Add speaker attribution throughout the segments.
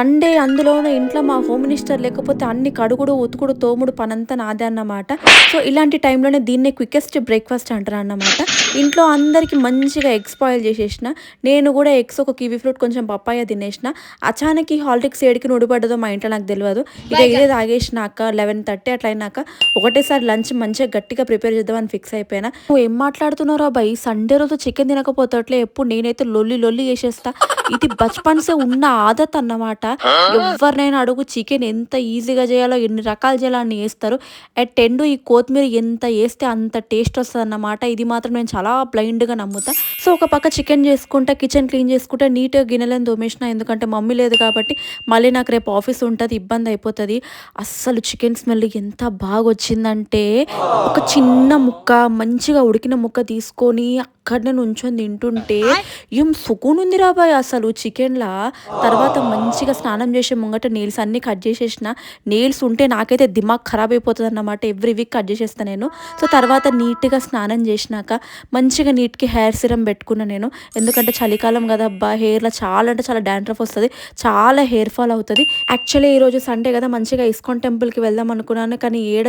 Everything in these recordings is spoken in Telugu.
Speaker 1: సండే అందులోనూ ఇంట్లో మా హోమ్ మినిస్టర్ లేకపోతే అన్ని కడుగుడు, ఉతుకుడు, తోముడు పనంతా నాదే అన్నమాట. సో, ఇలాంటి టైంలోనే దీన్నే క్వికెస్ట్ బ్రేక్‌ఫాస్ట్ అంటారన్నమాట. ఇంట్లో అందరికి మంచిగా ఎగ్స్ బాయిల్ చేసేసిన. నేను గూడా ఎగ్స్, ఒక కివి ఫ్రూట్, కొంచెం పపాయ తినేసిన. అచానక్ ఈ హాలిడేస్ ఏడికి నుడిపడ్డదో మా ఇంట్లో నాకు తెలవదు. ఇక ఇదే తాగేసినాక 11:30 అట్లా అయినాక ఒకటేసారి లంచ్ మంచిగా గట్టిగా ప్రిపేర్ చేద్దామని ఫిక్స్ అయిపోయినా. "నువ్వు ఏం మాట్లాడుతున్నావురా బయ్! సండే రోజు చికెన్ తినకపోతే ఎప్పుడు నేనైతే లొల్లి లొల్లి చేసేస్తా." ఇది బచ్‌పన్ సే ఉన్న ఆదత్ అన్నమాట. ఎవ్వరినైనా అడుగు, చికెన్ ఎంత ఈజీగా చేయాలో, ఎన్ని రకాలు చేయాలో అన్ని ఏస్తారు. అట్ ఎండ్ ఈ కొత్తిమీర ఎంత ఏస్తే అంత టేస్ట్ వస్తదన్నమాట. ఇది మాత్రం నేను చాలా బ్లైండ్‌గా నమ్ముతా. సో, ఒక పక్క చికెన్ చేసుకుంటా, కిచెన్ క్లీన్ చేసుకుంటా, నీట్‌గా గిన్నెలను తోమేసిన. ఎందుకంటే మమ్మీ లేదు కాబట్టి మళ్ళీ నాకు రేపు ఆఫీస్ ఉంటది, ఇబ్బంది అయిపోతది. అస్సలు చికెన్ స్మెల్ ఎంత బాగొచ్చిందంటే, ఒక చిన్న ముక్క మంచిగా ఉడికిన ముక్క తీసుకొని అక్కడనే నుంచొని తింటుంటే ఏం సుకూన్ ఉందిరా బాయ్ అసలు చికెన్‌లా. తర్వాత మంచిగా స్నానం చేసే ముంగట నెయిల్స్ అన్నీ కట్ చేసేసిన. నెయిల్స్ ఉంటే నాకైతే దిమాగ్ ఖరాబ్ అయిపోతదన్నమాట. ఎవ్రీ వీక్ కట్ చేసేస్తా నేను. సో, తర్వాత నీట్‌గా స్నానం చేసినాక మంచిగా నీట్‌కి హెయిర్ సిరమ్ పెట్టుకున్నా నేను. ఎందుకంటే చలికాలం కదా అబ్బా! హెయిర్‌లో చాలా అంటే చాలా డాండ్రఫ్ వస్తది. చాలా హెయిర్ ఫాల్ అవుతది. యాక్చువల్లీ ఈరోజు సండే కదా మంచిగా ఇస్కాన్ టెంపుల్‌కి వెళ్దాం అనుకున్నాను. కానీ ఏడ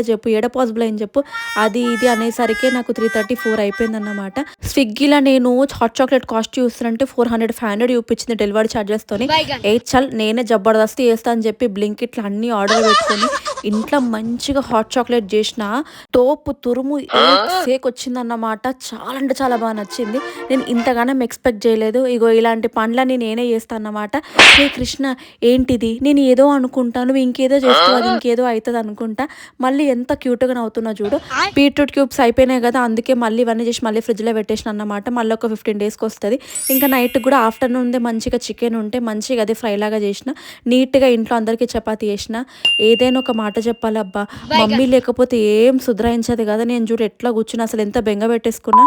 Speaker 1: పాసిబుల్ అయింది చెప్పు. అది ఇది అనేసరికే నాకు 3:30, 4 అయిపోయిందన్నమాట. స్విగ్గీలో నేను హాట్ చాక్లెట్ కాస్ట్ చూస్తుంటే 400, 500 చూపించింది డెలివరీ ఛార్జెస్‌తోని. ఏ చల్ నేనే జబర్దస్త్ చేస్తా అని చెప్పి బ్లింకిట్‌లో అన్నీ ఆర్డర్ పెట్టుకొని ఇంట్లో మంచిగా హాట్ చాక్లెట్ చేసిన. తోపు తురుము ఏక్ వచ్చిందన్నమాట. చాలా అంటే చాలా బాగా నచ్చింది. నేను ఇంతగానం ఎక్స్‌పెక్ట్ చేయలేదు. ఇగో ఇలాంటి పనులన్నీ నేనే చేస్తా అన్నమాట. "హే కృష్ణ ఏంటిది? నేను ఏదో అనుకుంటా, నువ్వు ఇంకేదో చేస్తావు, అది ఇంకేదో అయితది అనుకుంటా." మళ్ళీ ఎంత క్యూట్‌గా నవ్వుతున్నా చూడు. బీట్రూట్ క్యూబ్స్ అయిపోయినాయి కదా! అందుకే మళ్ళీ ఇవన్నీ చేసి మళ్ళీ ఫ్రిడ్జ్‌లో పెట్టేసిన అన్నమాట. మళ్ళీ ఒక 15 డేస్‌కొస్తది. ఇంకా నైట్‌కి కూడా ఆఫ్టర్‌నూన్‌దే మంచిగా చికెన్ ఉంటే మంచిగా అదే ఫ్రైలాగా చేసిన. నీట్‌గా ఇంట్లో అందరికీ చపాతీ చేసిన. ఏదైనా ఒక మాట చెప్పాలబ్బా! మమ్మీ లేకపోతే ఏం సుధరాయించదు కదా! నేను చూడు ఎట్లా కూర్చున్నా, అసలు ఎంత బెంగ పెట్టేసుకున్నా.